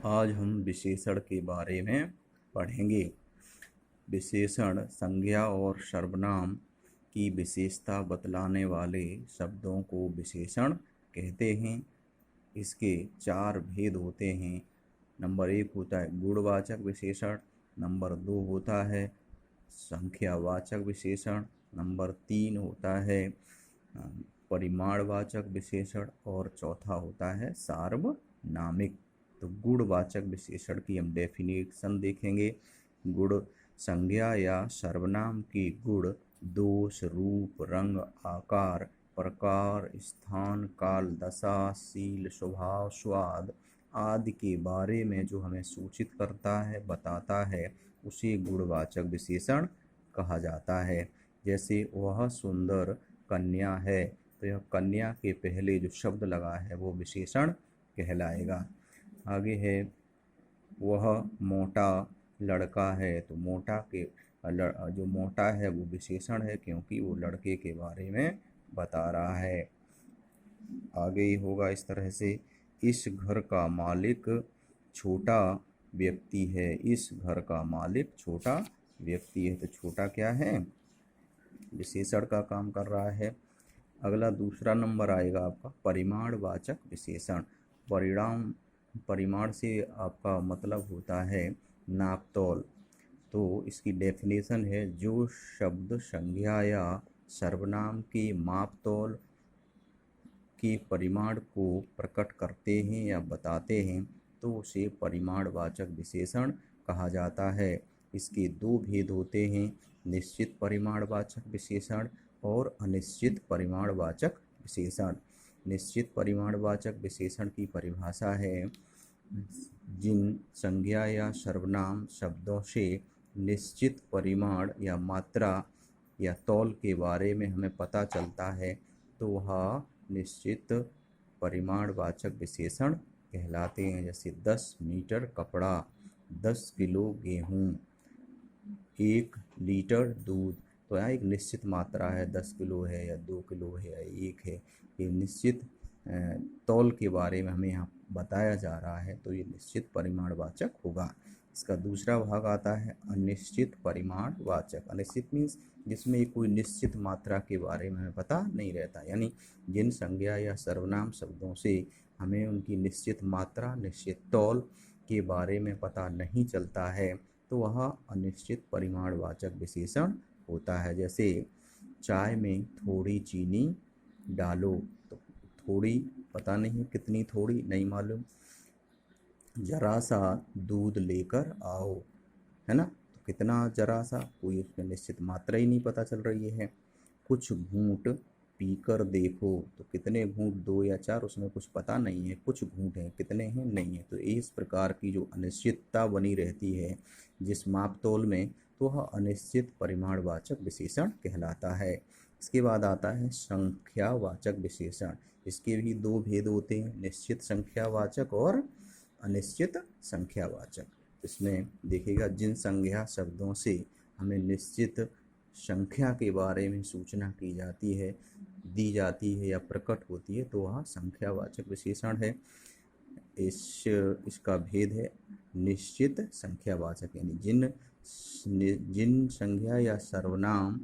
आज हम विशेषण के बारे में पढ़ेंगे। विशेषण संज्ञा और सर्वनाम की विशेषता बतलाने वाले शब्दों को विशेषण कहते हैं। इसके चार भेद होते हैं। नंबर 1 होता है गुणवाचक विशेषण, नंबर 2 होता है संख्यावाचक विशेषण, नंबर 3 होता है परिमाणवाचक विशेषण और चौथा होता है सार्वनामिक। तो गुणवाचक विशेषण की हम डेफिनेशन देखेंगे। गुण संज्ञा या सर्वनाम की गुण दोष, रूप, रंग, आकार, प्रकार, स्थान, काल, दशा, शील, स्वभाव, स्वाद आदि के बारे में जो हमें सूचित करता है, बताता है, उसे गुणवाचक विशेषण कहा जाता है। जैसे वह सुंदर कन्या है, तो यह कन्या के पहले जो शब्द लगा है वो विशेषण कहलाएगा। आगे है वह मोटा लड़का है, तो मोटा के जो मोटा है वो विशेषण है क्योंकि वो लड़के के बारे में बता रहा है। आगे ही होगा इस तरह से, इस घर का मालिक छोटा व्यक्ति है। इस घर का मालिक छोटा व्यक्ति है, तो छोटा क्या है, विशेषण का काम कर रहा है। अगला दूसरा नंबर आएगा आपका परिमाणवाचक विशेषण। परिमाण से आपका मतलब होता है नापतोल। तो इसकी डेफिनेशन है जो शब्द संज्ञा या सर्वनाम के मापतोल के परिमाण को प्रकट करते हैं या बताते हैं तो उसे परिमाणवाचक विशेषण कहा जाता है। इसके दो भेद होते हैं, निश्चित परिमाणवाचक विशेषण और अनिश्चित परिमाणवाचक विशेषण। निश्चित परिमाणवाचक विशेषण की परिभाषा है जिन संज्ञा या सर्वनाम शब्दों से निश्चित परिमाण या मात्रा या तौल के बारे में हमें पता चलता है तो वह निश्चित परिमाणवाचक विशेषण कहलाते हैं। जैसे 10 मीटर कपड़ा, 10 किलो गेहूँ, 1 लीटर दूध। तो यहाँ एक निश्चित मात्रा है, 10 किलो है या 2 किलो है या 1 है। ये निश्चित तौल के बारे में हमें यहाँ बताया जा रहा है, तो ये निश्चित परिमाणवाचक होगा। इसका दूसरा भाग आता है अनिश्चित परिमाणवाचक। अनिश्चित मीन्स जिसमें कोई निश्चित मात्रा के बारे में हमें पता नहीं रहता, यानी जिन संज्ञा या सर्वनाम शब्दों से हमें उनकी निश्चित मात्रा, निश्चित तौल के बारे में पता नहीं चलता है तो वह अनिश्चित परिमाणवाचक विशेषण होता है। जैसे चाय में थोड़ी चीनी डालो, तो थोड़ी पता नहीं कितनी थोड़ी नहीं मालूम। जरा सा दूध लेकर आओ, है ना, तो कितना जरा सा, कोई उसमें निश्चित मात्रा ही नहीं पता चल रही है। कुछ घूंट पीकर देखो, तो कितने घूंट, 2 या 4, उसमें कुछ पता नहीं है। कुछ घूंट हैं, कितने हैं नहीं है। तो इस प्रकार की जो अनिश्चितता बनी रहती है जिस मापतोल में, तो वह अनिश्चित परिमाणवाचक विशेषण कहलाता है। इसके बाद आता है संख्यावाचक विशेषण। इसके भी दो भेद होते हैं, निश्चित संख्यावाचक और अनिश्चित संख्यावाचक। इसमें देखिएगा जिन संज्ञा शब्दों से हमें निश्चित संख्या के बारे में सूचना की जाती है, दी जाती है या प्रकट होती है, तो वह संख्यावाचक विशेषण है। इसका भेद है निश्चित संख्यावाचक, यानी जिन संज्ञा या सर्वनाम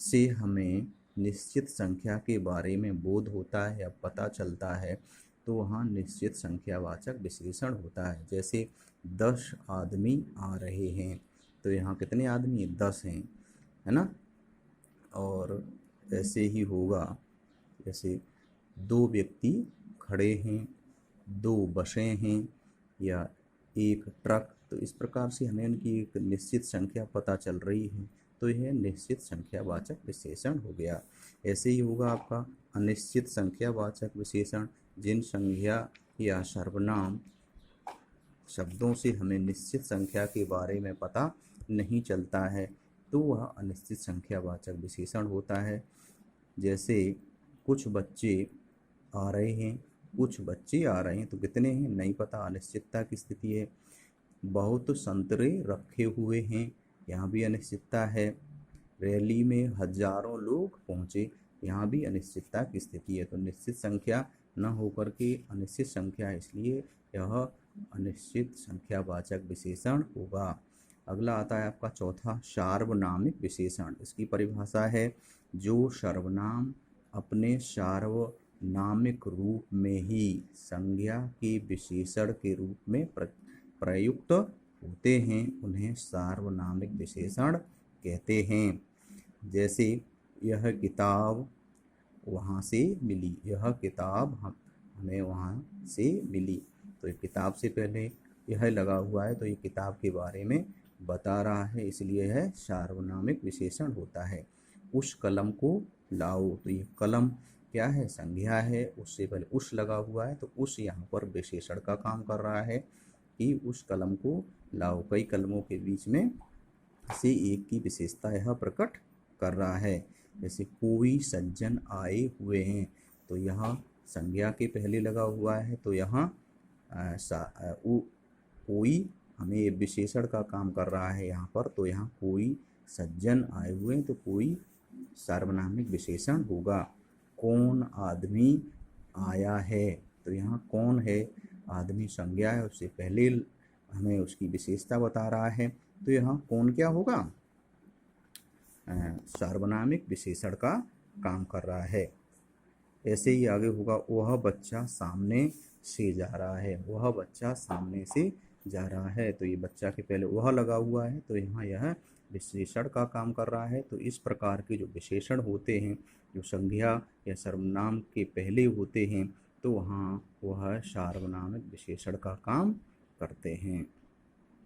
से हमें निश्चित संख्या के बारे में बोध होता है या पता चलता है तो वहाँ निश्चित संख्यावाचक विशेषण होता है। जैसे 10 आदमी आ रहे हैं, तो यहाँ कितने आदमी, 10 हैं, है ना। और ऐसे ही होगा, जैसे 2 व्यक्ति खड़े हैं, 2 बसें हैं या 1 ट्रक। तो इस प्रकार से हमें उनकी एक निश्चित संख्या पता चल रही है, तो यह निश्चित संख्यावाचक विशेषण हो गया। ऐसे ही होगा आपका अनिश्चित संख्यावाचक विशेषण। जिन संज्ञा या सर्वनाम शब्दों से हमें निश्चित संख्या के बारे में पता नहीं चलता है तो वह अनिश्चित संख्यावाचक विशेषण होता है। जैसे कुछ बच्चे आ रहे हैं, कुछ बच्चे आ रहे हैं, तो कितने हैं नहीं पता, अनिश्चितता की स्थिति है। बहुत संतरे रखे हुए हैं, यहाँ भी अनिश्चितता है। रैली में हजारों लोग पहुँचे, यहाँ भी अनिश्चितता की स्थिति है। तो निश्चित संख्या न होकर के अनिश्चित संख्या, इसलिए यह अनिश्चित संख्यावाचक विशेषण होगा। अगला आता है आपका चौथा, सार्वनामिक विशेषण। इसकी परिभाषा है, जो सर्वनाम अपने सार्वनामिक रूप में ही संज्ञा के विशेषण के रूप में प्रयुक्त होते हैं उन्हें सार्वनामिक विशेषण कहते हैं। जैसे यह किताब वहाँ से मिली, यह किताब हमें वहाँ से मिली। तो ये किताब से पहले यह लगा हुआ है तो ये किताब के बारे में बता रहा है, इसलिए यह सार्वनामिक विशेषण होता है। उस कलम को लाओ, तो ये कलम क्या है, संज्ञा है, उससे पहले उस लगा हुआ है तो उस यहाँ पर विशेषण का काम कर रहा है कि उस कलम को लाओ। कई कलमों के बीच में से एक की विशेषता यह प्रकट कर रहा है। जैसे कोई सज्जन आए हुए हैं, तो यहाँ संज्ञा के पहले लगा हुआ है तो यहाँ कोई हमें विशेषण का काम कर रहा है यहाँ पर, तो यहाँ कोई सज्जन आए हुए हैं तो कोई सार्वनामिक विशेषण होगा। कौन आदमी आया है, तो यहाँ कौन है आदमी संज्ञा है, उससे पहले हमें उसकी विशेषता बता रहा है तो यहाँ कौन क्या होगा, सार्वनामिक विशेषण का काम कर रहा है। ऐसे ही आगे होगा, वह बच्चा सामने से जा रहा है, वह बच्चा सामने से जा रहा है, तो ये बच्चा के पहले वह लगा हुआ है तो यहाँ यह विशेषण का काम कर रहा है। तो इस प्रकार के जो विशेषण होते हैं, जो संज्ञा या सर्वनाम के पहले होते हैं, तो वहाँ वह सार्वनामिक विशेषण का काम करते हैं।